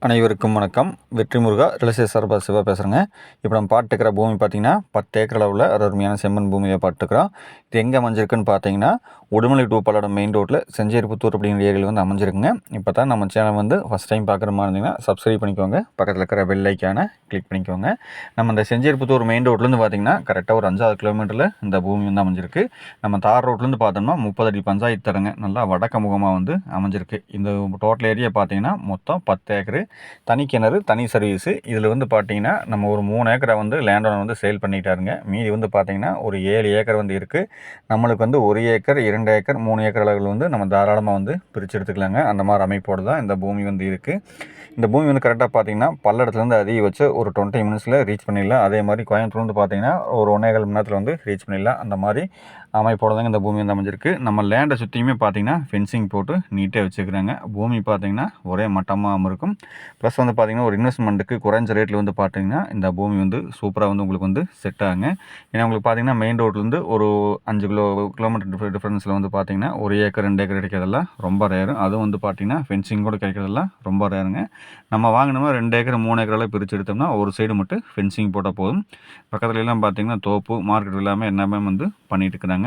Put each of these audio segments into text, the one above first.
அனைவருக்கும் வணக்கம். வெற்றி முருகா ரியல் எஸ்டேட் சார்பாக சிவா பேசுகிறேங்க. இப்போ நம்ம பார்த்துக்கிற பூமி பார்த்திங்கன்னா 10 ஏக்கர் அளவில் ஒரு அருமையான செம்மண் பூமியை பார்த்துக்கிறோம். இது எங்கே அமைஞ்சிருக்குன்னு பார்த்தீங்கன்னா உடுமலை டு பல்லடம் மெயின் ரோட்டில் செஞ்சேரிபுத்தூர் அப்படிங்கிற ஏரியாவில் வந்து அமைஞ்சிருக்குங்க. இப்போ தான் நம்ம சேனல் வந்து ஃபஸ்ட் டைம் பார்க்குற மாதிரி இருந்தீங்கன்னா சப்ஸ்கிரைப் பண்ணிக்கோங்க. பக்கத்தில் இருக்கிற பெல் ஐக்கானை கிளிக் பண்ணிக்கோங்க. நம்ம இந்த செஞ்சேரிபுத்தூர் மெயின் ரோட்லேருந்து பார்த்திங்கன்னா கரெக்டாக ஒரு 5 கிலோமீட்டரில் இந்த பூமி வந்து அமைஞ்சிருக்கு. நம்ம தார் ரோட்லேருந்து பார்த்தோம்னா 30 அடி பஞ்சாயத்து தரங்க நல்லா வடக்கு முகமாக வந்து அமைஞ்சிருக்கு. இந்த டோட்டல் ஏரியா பார்த்திங்கன்னா மொத்தம் 10 ஏக்கரு, தனி கிணறு, தனி சர்வீஸு. இதில் வந்து பார்த்திங்கன்னா நம்ம ஒரு 3 ஏக்கரை வந்து லேண்ட் ஓனர் வந்து சேல் பண்ணிட்டாருங்க. மீதி வந்து பார்த்திங்கன்னா ஒரு 7 ஏக்கர் வந்து இருக்குது. நம்மளுக்கு வந்து 1 ஏக்கர், 2 ஏக்கர், 3 ஏக்கர் அளவில் வந்து நம்ம தாராளமாக வந்து பிரித்து எடுத்துக்கலாங்க. அந்த மாதிரி அமைப்போடு தான் இந்த பூமி வந்து இருக்குது. இந்த பூமி வந்து கரெக்டாக பார்த்திங்கன்னா பல்லடத்துலேருந்து அதிகபட்சம் ஒரு 20 மினிட்ஸில் ரீச் பண்ணிடலாம். அதே மாதிரி கோயம்புத்தூர்லேருந்து பார்த்திங்கன்னா ஒரு 1.25 மணி நேரத்தில் வந்து ரீச் பண்ணிடலாம். அந்த மாதிரி அமைப்போடு தாங்க இந்த பூமி வந்து அமைஞ்சிருக்கு. நம்ம லேண்டை சுற்றியுமே பார்த்திங்கன்னா ஃபென்சிங் போட்டு நீட்டாக வச்சுக்கிறாங்க. பூமி பார்த்திங்கன்னா ஒரே மட்டமாக இருக்கும். ப்ளஸ் வந்து பார்த்திங்கன்னா ஒரு இன்வெஸ்ட்மெண்ட்டுக்கு குறைஞ்ச ரேட்டில் வந்து பார்த்திங்கன்னா இந்த பூமி வந்து சூப்பராக வந்து உங்களுக்கு வந்து செட் ஆகுங்க. ஏன்னா உங்களுக்கு பார்த்திங்கன்னா மெயின் ரோட்லேருந்து ஒரு 5 கிலோமீட்டர் டிஃப்ரென்ஸில் வந்து பார்த்திங்கன்னா 1 ஏக்கர் 2 ஏக்கர் கிடைக்கிறதெல்லாம் ரொம்ப ரேரு. அதுவும் வந்து பார்த்திங்கன்னா ஃபென்சிங் கூட கிடைக்கிறதெல்லாம் ரொம்ப ரேருங்க. நம்ம வாங்கினோம்னா 2 ஏக்கர் 3 ஏக்கரெல்லாம் பிரித்து எடுத்தோம்னா ஒரு சைடு மட்டும் ஃபென்சிங் போட்டால் போதும். பக்கத்துல எல்லாம் பார்த்திங்கன்னா தோப்பு மார்க்கெட் இல்லாமல் எல்லாமே வந்து பண்ணிட்டு இருக்கிறாங்க.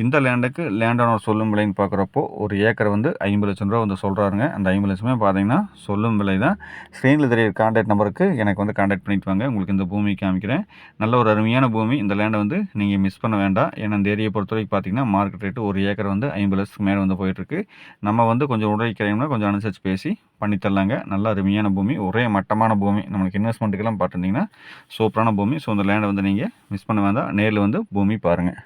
இந்த லேண்டுக்கு லேண்ட் ஓனர் சொல்லும் விலைன்னு பார்க்குறப்போ ஒரு ஏக்கர் வந்து 50 லட்சம் ரூபா வந்து சொல்கிறாருங்க. அந்த 50 லட்சமே பார்த்தீங்கன்னா சொல்லும் விலை தான். ஸ்க்ரீனில் தெரியுற கான்டாக்ட் நம்பருக்கு எனக்கு வந்து கான்டாக்ட் பண்ணிட்டு வாங்க. உங்களுக்கு இந்த பூமி காமிக்கிறேன். நல்ல ஒரு அருமையான பூமி. இந்த லேண்டை வந்து நீங்கள் மிஸ் பண்ண வேண்டாம். ஏன்னா இந்த ஏரியை பொறுத்த வரைக்கும் பார்த்தீங்கன்னா மார்க்கெட் ரேட்டு ஒரு ஏக்கர் வந்து 50 லட்சத்துக்கு மேலே வந்து போயிட்டுருக்கு. நம்ம வந்து கொஞ்சம் உழைக்கிறீங்கன்னா கொஞ்சம் அனுசரித்து பேசி பண்ணித்தரலாங்க. நல்ல அருமையான பூமி, ஒரே மட்டமான பூமி. நம்மளுக்கு இன்வெஸ்ட்மெண்ட்டுக்கெல்லாம் பார்த்துருந்தீங்கன்னா சூப்பரான பூமி. ஸோ இந்த லேண்டை வந்து நீங்கள் மிஸ் பண்ண வேண்டாம். நேரில் வந்து பூமி பாருங்கள்.